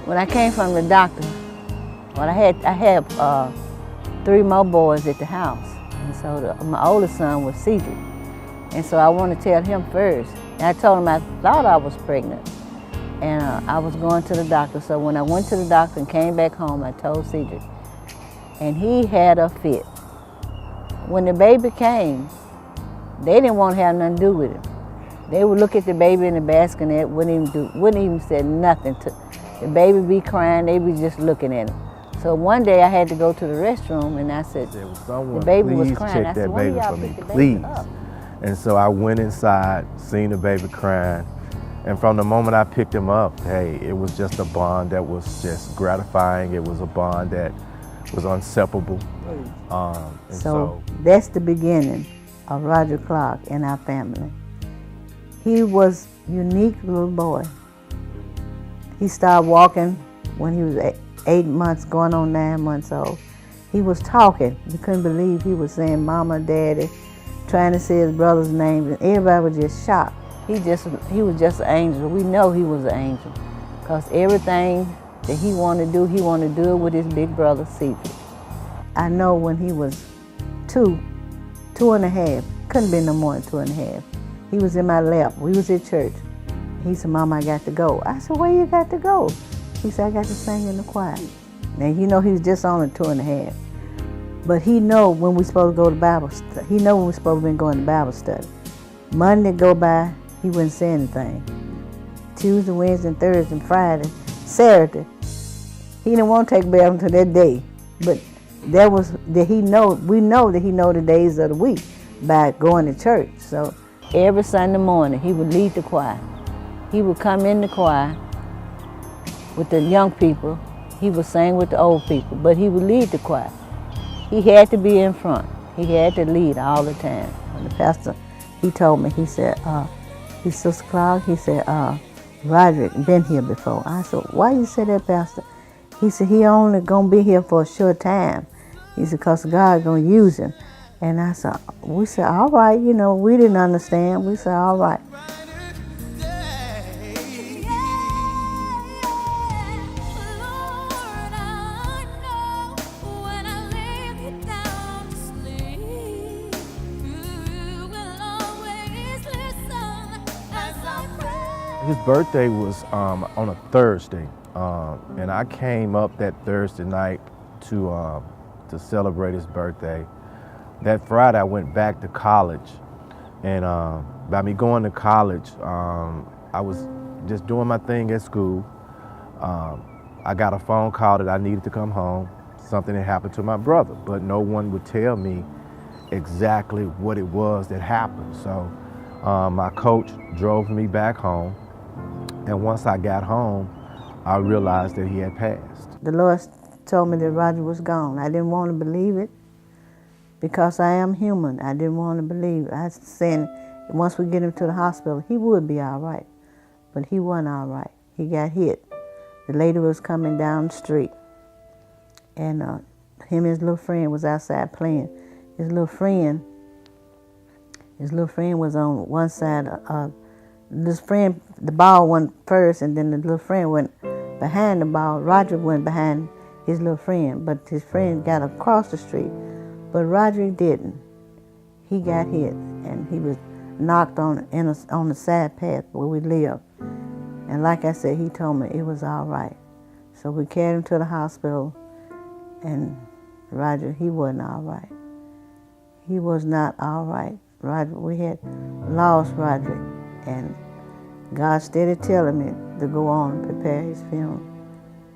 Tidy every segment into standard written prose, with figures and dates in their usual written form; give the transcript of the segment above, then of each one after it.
When I came from the doctor, well, I had 3 more boys at the house, and so my oldest son was Cedric, and so I wanted to tell him first. And I told him I thought I was pregnant, and I was going to the doctor. So when I went to the doctor and came back home, I told Cedric, and he had a fit. When the baby came, they didn't want to have nothing to do with him. They would look at the baby in the basket and wouldn't even say nothing to the baby. Be crying, they be just looking at him. So one day I had to go to the restroom, and I said, the baby was crying. I said, "Why y'all pick the baby up?" And so I went inside, seen the baby crying, and from the moment I picked him up, hey, it was just a bond that was just gratifying. It was a bond that was inseparable. So that's the beginning of Roderick Clarke and our family. He was a unique little boy. He started walking when he was 8 months, going on 9 months old. He was talking. You couldn't believe he was saying mama, daddy, trying to say his brother's name, and everybody was just shocked. He was just an angel. We know he was an angel, because everything that he wanted to do it with his big brother, Cedric. I know when he was 2 and a half, couldn't be no more than 2 and a half, he was in my lap. We was at church. He said, "Mama, I got to go." I said, "Where you got to go?" He said, "I got to sing in the choir." Now, he know he was just only 2 and a half. But he know when we supposed to go to Bible study. He know when we supposed to be going to Bible study. Monday go by, he wouldn't say anything. Tuesday, Wednesday, and Thursday, and Friday, Saturday, he didn't want to take a bath until that day. But that was that he know. We know that he know the days of the week by going to church. So every Sunday morning, he would lead the choir. He would come in the choir with the young people. He would sing with the old people, but he would lead the choir. He had to be in front. He had to lead all the time. When the pastor, he told me, he said, Sister Clarke, he said, Roderick been here before. I said, "Why you say that, Pastor?" He said, "He only gonna be here for a short time." He said, "Because God gonna use him." And I said, we said, "All right," we didn't understand. We said, "All right." His birthday was on a Thursday, and I came up that Thursday night to celebrate his birthday. That Friday I went back to college, and by me going to college, I was just doing my thing at school. I got a phone call that I needed to come home. Something had happened to my brother, but no one would tell me exactly what it was that happened. So my coach drove me back home. And once I got home, I realized that he had passed. The Lord told me that Roger was gone. I didn't want to believe it because I am human. I didn't want to believe it. I was saying once we get him to the hospital, he would be all right. But he wasn't all right. He got hit. The lady was coming down the street, and him and his little friend was outside playing. His little friend was on one side of this friend, the ball went first, and then the little friend went behind the ball. Roger went behind his little friend, but his friend got across the street, but Roger didn't. He got hit, and he was knocked on the side path where we live. And like I said, he told me it was all right. So we carried him to the hospital, and Roger, he wasn't all right. He was not all right. Roger, we had lost Roderick. And God started telling me to go on and prepare his funeral.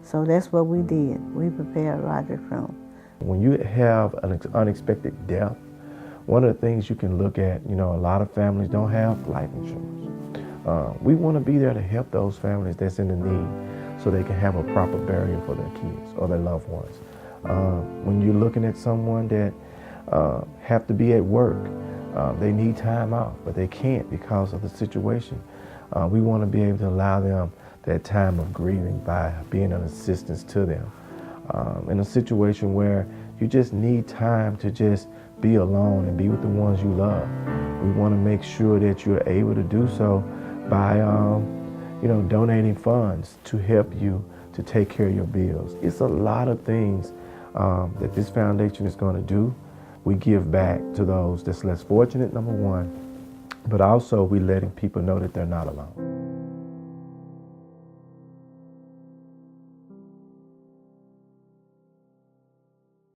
So that's what we did. We prepared Roderick's funeral. When you have an unexpected death, one of the things you can look at, a lot of families don't have life insurance. We want to be there to help those families that's in the need so they can have a proper burial for their kids or their loved ones. When you're looking at someone that have to be at work, they need time off, but they can't because of the situation. We want to be able to allow them that time of grieving by being an assistance to them. In a situation where you just need time to just be alone and be with the ones you love, we want to make sure that you're able to do so by donating funds to help you to take care of your bills. It's a lot of things that this foundation is going to do. We give back to those that's less fortunate, number one, but also we letting people know that they're not alone.